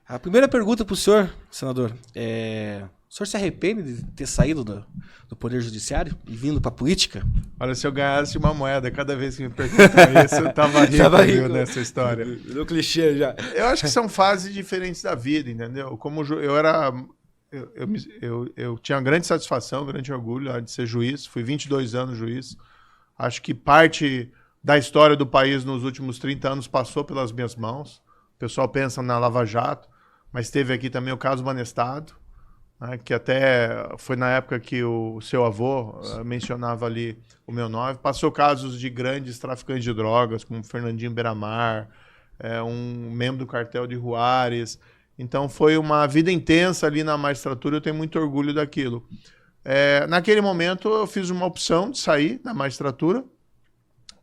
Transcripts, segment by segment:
A primeira pergunta para o senhor, senador, o senhor se arrepende de ter saído do Poder Judiciário e vindo para a política? Olha, se eu ganhasse uma moeda cada vez que me perguntam isso, eu tava rico nessa história. No clichê já. Eu acho que são fases diferentes da vida, entendeu? Como eu tinha grande satisfação, grande orgulho de ser juiz. Fui 22 anos juiz. Acho que parte da história do país nos últimos 30 anos passou pelas minhas mãos. O pessoal pensa na Lava Jato, mas teve aqui também o caso Banestado, né, que até foi na época que o seu avô mencionava ali o meu nome. Passou casos de grandes traficantes de drogas, como Fernandinho Beiramar, um membro do cartel de Juárez. Então foi uma vida intensa ali na magistratura, eu tenho muito orgulho daquilo. Naquele momento eu fiz uma opção de sair da magistratura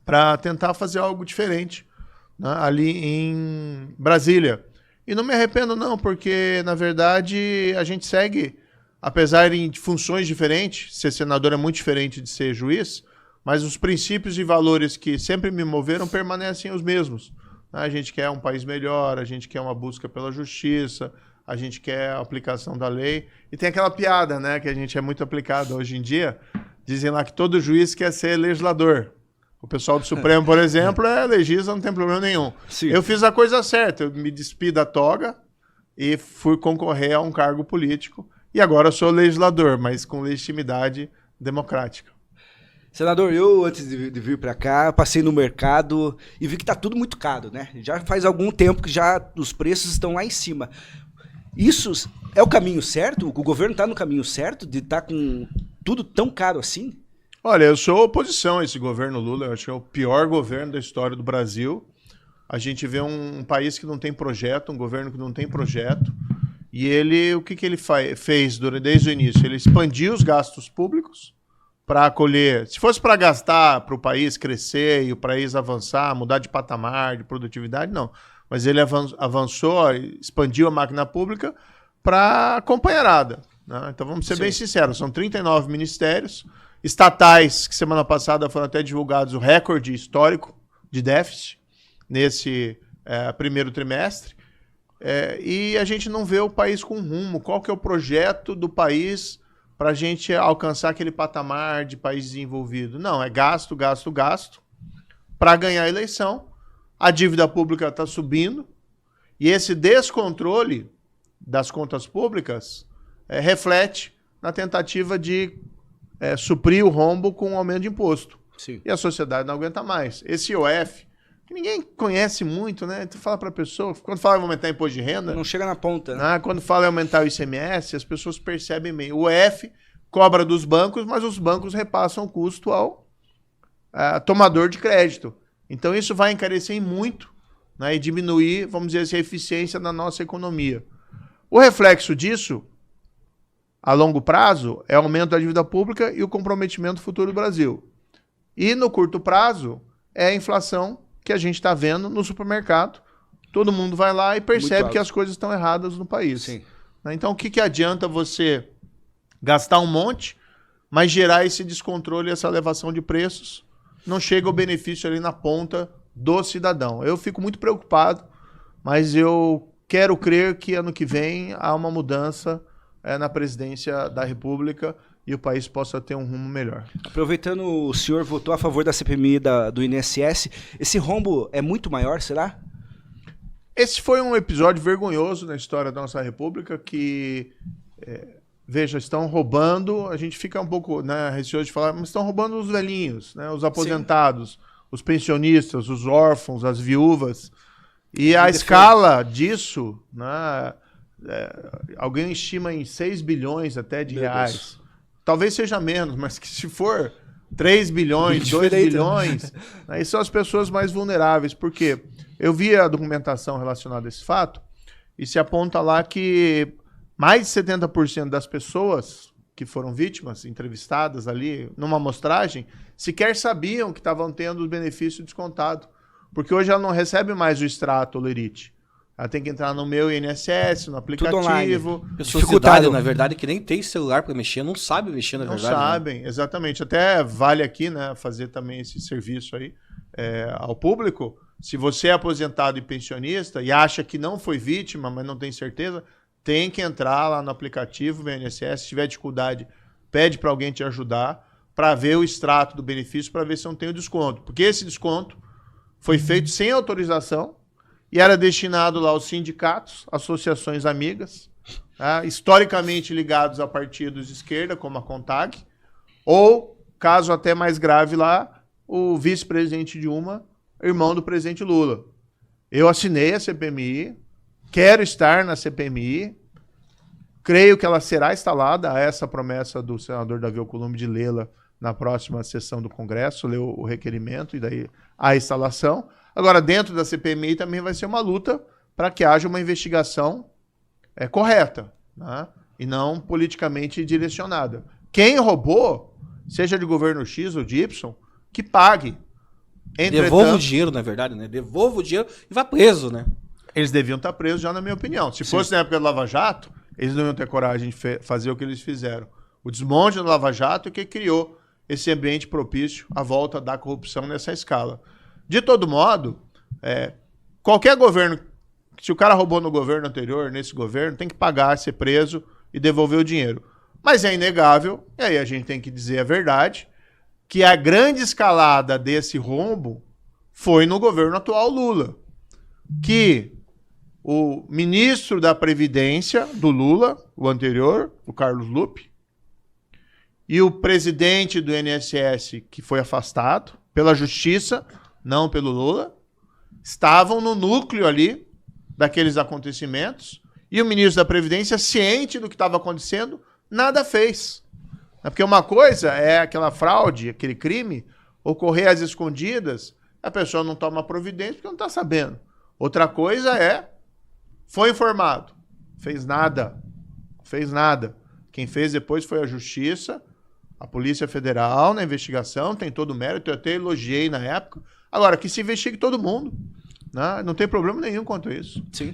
para tentar fazer algo diferente, né, ali em Brasília. E não me arrependo não, porque na verdade a gente segue, apesar de funções diferentes, ser senador é muito diferente de ser juiz, mas os princípios e valores que sempre me moveram permanecem os mesmos. A gente quer um país melhor, a gente quer uma busca pela justiça, a gente quer a aplicação da lei. E tem aquela piada, né, que a gente é muito aplicado hoje em dia, dizem lá que todo juiz quer ser legislador. O pessoal do Supremo, por exemplo, legisla, não tem problema nenhum. Sim. Eu fiz a coisa certa, eu me despi da toga e fui concorrer a um cargo político. E agora eu sou legislador, mas com legitimidade democrática. Senador, eu antes de vir para cá, passei no mercado e vi que tá tudo muito caro, né? Já faz algum tempo que já os preços estão lá em cima. Isso é o caminho certo? O governo está no caminho certo de estar com tudo tão caro assim? Olha, eu sou oposição a esse governo Lula, eu acho que é o pior governo da história do Brasil. A gente vê um país que não tem projeto, um governo que não tem projeto, e ele, o que ele fez desde o início? Ele expandiu os gastos públicos para acolher, se fosse para gastar, para o país crescer e o país avançar, mudar de patamar, de produtividade, não. Mas ele avançou, expandiu a máquina pública para acompanharada, né? Então vamos ser bem sinceros, são 39 ministérios, estatais, que semana passada foram até divulgados o recorde histórico de déficit nesse primeiro trimestre, e a gente não vê o país com rumo. Qual que é o projeto do país para a gente alcançar aquele patamar de país desenvolvido? Não, é gasto, gasto, gasto, para ganhar a eleição. A dívida pública está subindo, e esse descontrole das contas públicas reflete na tentativa de suprir o rombo com um aumento de imposto. Sim. E a sociedade não aguenta mais. Esse IOF, que ninguém conhece muito, né? Tu fala para a pessoa, quando fala em aumentar imposto de renda... Não chega na ponta, né? Quando fala em aumentar o ICMS, as pessoas percebem bem. O IOF cobra dos bancos, mas os bancos repassam o custo ao tomador de crédito. Então isso vai encarecer muito, né, e diminuir, vamos dizer assim, a eficiência da nossa economia. O reflexo disso, a longo prazo, é o aumento da dívida pública e o comprometimento futuro do Brasil. E no curto prazo, é a inflação que a gente está vendo no supermercado. Todo mundo vai lá e percebe que as coisas estão erradas no país. Sim. Então o que adianta você gastar um monte, mas gerar esse descontrole, essa elevação de preços? Não chega o benefício ali na ponta do cidadão. Eu fico muito preocupado, mas eu quero crer que ano que vem há uma mudança na presidência da República e o país possa ter um rumo melhor. Aproveitando, o senhor votou a favor da CPMI do INSS. Esse rombo é muito maior, será? Esse foi um episódio vergonhoso na história da nossa República que... Veja, estão roubando, a gente fica um pouco, né, receoso de falar, mas estão roubando os velhinhos, né, os aposentados, sim, os pensionistas, os órfãos, as viúvas. E a escala disso, né, alguém estima em 6 bilhões até de reais. Talvez seja menos, mas que se for 3 bilhões, 2 bilhões, aí são as pessoas mais vulneráveis. Por quê? Eu vi a documentação relacionada a esse fato e se aponta lá que mais de 70% das pessoas que foram vítimas, entrevistadas ali numa amostragem, sequer sabiam que estavam tendo o benefício descontado. Porque hoje ela não recebe mais o extrato Olerite. Ela tem que entrar no meu INSS, no aplicativo. Pessoas de idade, na verdade, que nem tem celular para mexer, não sabe mexer, na verdade. Não sabem, né? Exatamente. Até vale aqui, né, fazer também esse serviço aí ao público. Se você é aposentado e pensionista e acha que não foi vítima, mas não tem certeza, tem que entrar lá no aplicativo do INSS. Se tiver dificuldade, pede para alguém te ajudar para ver o extrato do benefício, para ver se não tem o desconto. Porque esse desconto foi feito sem autorização e era destinado lá aos sindicatos, associações amigas, tá? Historicamente ligados a partidos de esquerda, como a CONTAG, ou, caso até mais grave lá, o vice-presidente Dilma, irmão do presidente Lula. Eu assinei a CPMI, quero estar na CPMI, creio que ela será instalada, a essa promessa do senador Davi Alcolumbre de lê-la na próxima sessão do Congresso, ler o requerimento e daí a instalação. Agora, dentro da CPMI também vai ser uma luta para que haja uma investigação correta, né? E não politicamente direcionada. Quem roubou, seja de governo X ou de Y, que pague. Devolva o dinheiro, na verdade, né? Devolva o dinheiro e vá preso, né? Eles deviam estar presos já, na minha opinião. Se fosse na época do Lava Jato, eles não iam ter coragem de fazer o que eles fizeram. O desmonte do Lava Jato é que criou esse ambiente propício à volta da corrupção nessa escala. De todo modo, qualquer governo, se o cara roubou no governo anterior, nesse governo, tem que pagar, ser preso e devolver o dinheiro. Mas é inegável, e aí a gente tem que dizer a verdade, que a grande escalada desse rombo foi no governo atual Lula. Que o ministro da Previdência do Lula, o anterior, o Carlos Lupe, e o presidente do INSS, que foi afastado pela justiça, não pelo Lula, estavam no núcleo ali daqueles acontecimentos, e o ministro da Previdência, ciente do que estava acontecendo, nada fez. Porque uma coisa é aquela fraude, aquele crime, ocorrer às escondidas, a pessoa não toma providência porque não está sabendo. Outra coisa foi informado, fez nada. Quem fez depois foi a Justiça, a Polícia Federal na investigação, tem todo o mérito, eu até elogiei na época. Agora, que se investigue todo mundo, né? Não tem problema nenhum quanto a isso. Sim.